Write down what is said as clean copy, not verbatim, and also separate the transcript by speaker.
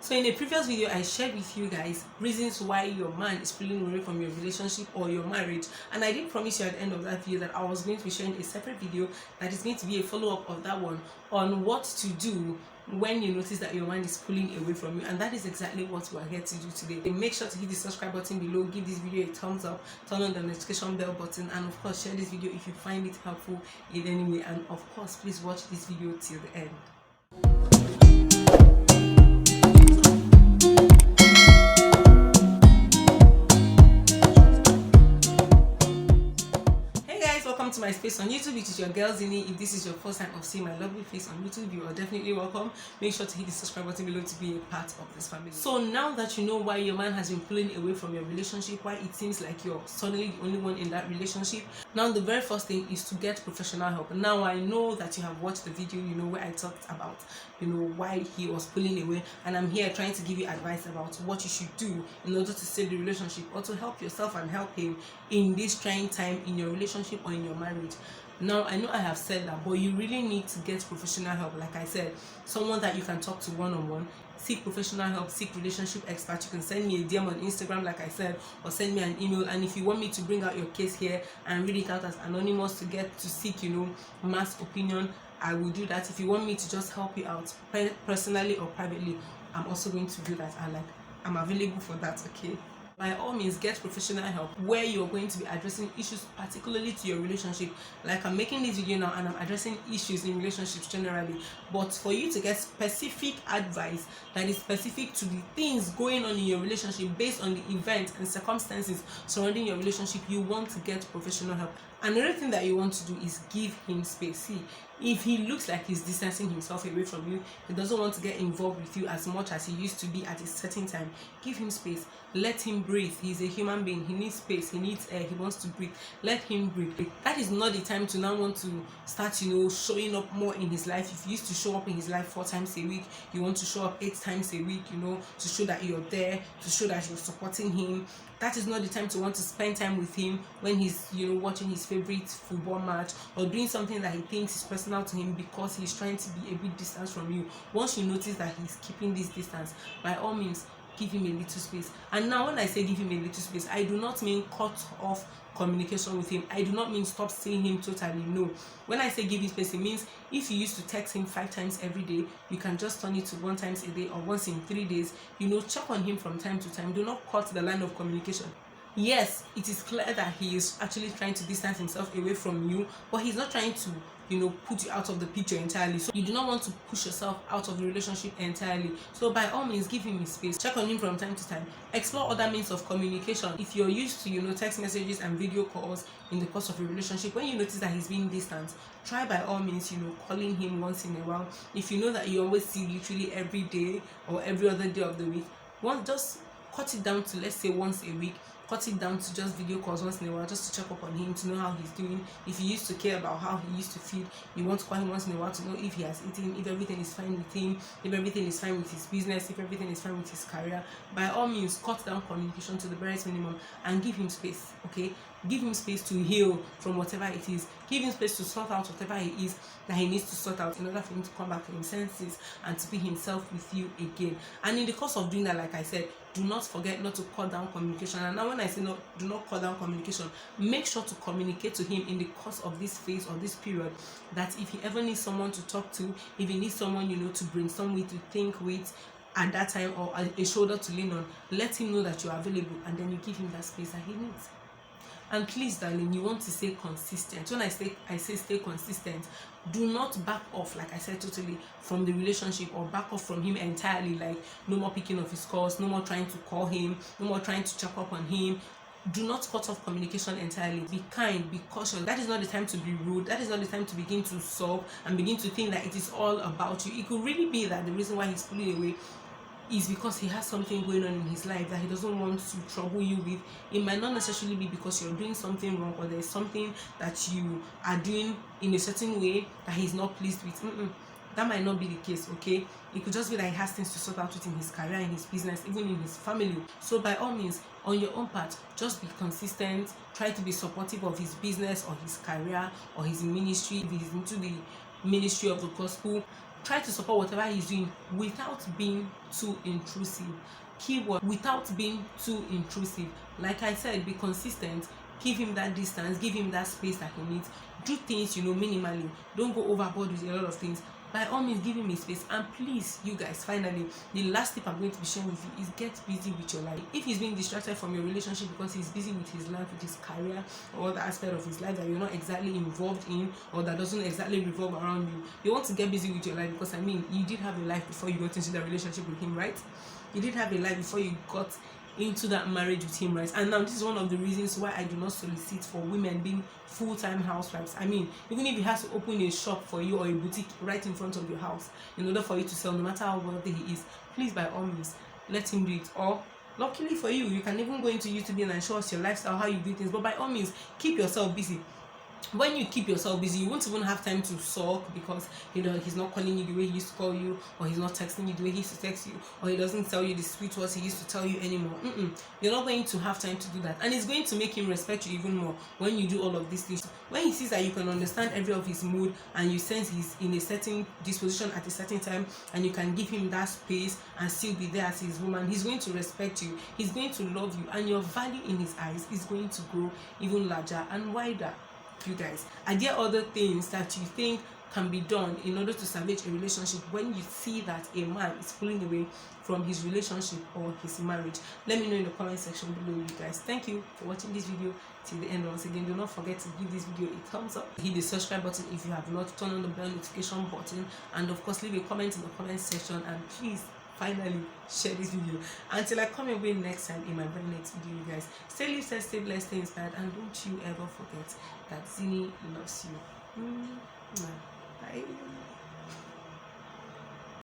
Speaker 1: So in a previous video, I shared with you guys reasons why your man is pulling away from your relationship or your marriage, and I did promise you at the end of that video that I was going to be sharing a separate video that is going to be a follow-up of that one on what to do when you notice that your man is pulling away from you, and that is exactly what we are here to do today. Make sure to hit the subscribe button below, give this video a thumbs up, turn on the notification bell button, and of course share this video if you find it helpful in any way, and of course please watch this video till the end. Welcome to my space on YouTube, which is your girl Zinny. If this is your first time of seeing my lovely face on YouTube, you are definitely welcome. Make sure to hit the subscribe button below to be a part of this family. So now that you know why your man has been pulling away from your relationship, why it seems like you're suddenly the only one in that relationship, now the very first thing is to get professional help. Now I know that you have watched the video, you know, where I talked about, you know, why he was pulling away, and I'm here trying to give you advice about what you should do in order to save the relationship or to help yourself and help him in this trying time in your relationship or in your marriage. Now I know I have said that, but you really need to get professional help. Like I said, someone that you can talk to one-on-one. Seek professional help, seek relationship expert. You can send me a DM on Instagram, like I said, or send me an email. And if you want me to bring out your case here and read it out as anonymous to get to seek, you know, mass opinion, I will do that. If you want me to just help you out personally or privately, I'm also going to do that. I'm available for that, okay? By all means, get professional help where you're going to be addressing issues particularly to your relationship. Like I'm making this video now and I'm addressing issues in relationships generally, but for you to get specific advice that is specific to the things going on in your relationship based on the events and circumstances surrounding your relationship, you want to get professional help. Another thing that you want to do is give him space. See, if he looks like he's distancing himself away from you, he doesn't want to get involved with you as much as he used to be at a certain time, give him space. Let him breathe. He's a human being. He needs space. He needs air. He wants to breathe. Let him breathe. That is not the time to now want to start, you know, showing up more in his life. If you used to show up in his life 4 times a week, you want to show up 8 times a week, you know, to show that you're there, to show that you're supporting him. That is not the time to want to spend time with him when he's, you know, watching his favorite football match or doing something that he thinks is personal to him because he's trying to be a bit distant from you. Once you notice that he's keeping this distance, by all means, give him a little space. And now when I say give him a little space, I do not mean cut off communication with him. I do not mean stop seeing him totally. No. When I say give him space, it means if you used to text him 5 times every day, you can just turn it to 1 time a day or once in 3 days. You know, check on him from time to time. Do not cut the line of communication. Yes, it is clear that he is actually trying to distance himself away from you, but he's not trying to, you know, put you out of the picture entirely. So you do not want to push yourself out of the relationship entirely. So by all means, give him his space. Check on him from time to time. Explore other means of communication. If you're used to, you know, text messages and video calls in the course of a relationship, when you notice that he's being distant, try by all means, you know, calling him once in a while. If you know that you always see literally every day or every other day of the week, just cut it down to, let's say, once a week. Cut it down to just video calls once in a while, just to check up on him, to know how he's doing. If you used to care about how he used to feel, you want to call him once in a while to know if he has eaten, if everything is fine with him, if everything is fine with his business, if everything is fine with his career. By all means, cut down communication to the barest minimum and give him space, okay? Give him space to heal from whatever it is. Give him space to sort out whatever it is that he needs to sort out in order for him to come back to his senses and to be himself with you again. And in the course of doing that, like I said, do not forget not to cut down communication. And now when I say no, do not cut down communication, make sure to communicate to him in the course of this phase or this period, that if he ever needs someone to talk to, if he needs someone, you know, to brainstorm with, to think with at that time, or a shoulder to lean on, let him know that you are available, and then you give him that space that he needs. And please, darling, you want to stay consistent. When I say stay consistent, do not back off, like I said, totally from the relationship, or back off from him entirely. Like no more picking up his calls, no more trying to call him, no more trying to check up on him. Do not cut off communication entirely. Be kind, be cautious. That is not the time to be rude. That is not the time to begin to sulk and begin to think that it is all about you. It could really be that the reason why he's pulling away is because he has something going on in his life that he doesn't want to trouble you with. It might not necessarily be because you're doing something wrong, or there's something that you are doing in a certain way that he's not pleased with. That might not be the case, okay? It could just be that he has things to sort out within his career, in his business, even in his family. So by all means, on your own part, just be consistent. Try to be supportive of his business or his career or his ministry. If he's into the ministry of the gospel, try to support whatever he's doing without being too intrusive. Keyword, without being too intrusive. Like I said, be consistent, give him that distance, give him that space that he needs. Do things, you know, minimally. Don't go overboard with a lot of things. By all means, give him his space. And please, you guys, finally, the last tip I'm going to be sharing with you is get busy with your life. If he's being distracted from your relationship because he's busy with his life, with his career, or the aspect of his life that you're not exactly involved in, or that doesn't exactly revolve around you, you want to get busy with your life, because I mean, you did have a life before you got into the relationship with him, right? You did have a life before you got into that marriage with him, right? And now this is one of the reasons why I do not solicit for women being full-time housewives. I mean, even if he has to open a shop for you or a boutique right in front of your house in order for you to sell, no matter how wealthy he is, please, by all means, let him do it. Or luckily for you, you can even go into YouTube and show us your lifestyle, how you do things. But by all means, keep yourself busy. When you keep yourself busy, you won't even have time to sulk because, you know, he's not calling you the way he used to call you, or he's not texting you the way he used to text you, or he doesn't tell you the sweet words he used to tell you anymore. You're not going to have time to do that, and it's going to make him respect you even more when you do all of these things. When he sees that you can understand every of his mood, and you sense he's in a certain disposition at a certain time, and you can give him that space and still be there as his woman, he's going to respect you, he's going to love you, and your value in his eyes is going to grow even larger and wider. You guys, are there other things that you think can be done in order to salvage a relationship when you see that a man is pulling away from his relationship or his marriage? Let me know in the comment section below, you guys. Thank you for watching this video till the end. Once again, do not forget to give this video a thumbs up, hit the subscribe button if you have not, turn on the bell notification button, and of course leave a comment in the comment section. And please, finally, share this video. Until I come your way next time in my very next video, you guys, stay lifted, stay blessed, stay inspired, and don't you ever forget that Zinny loves you. Bye.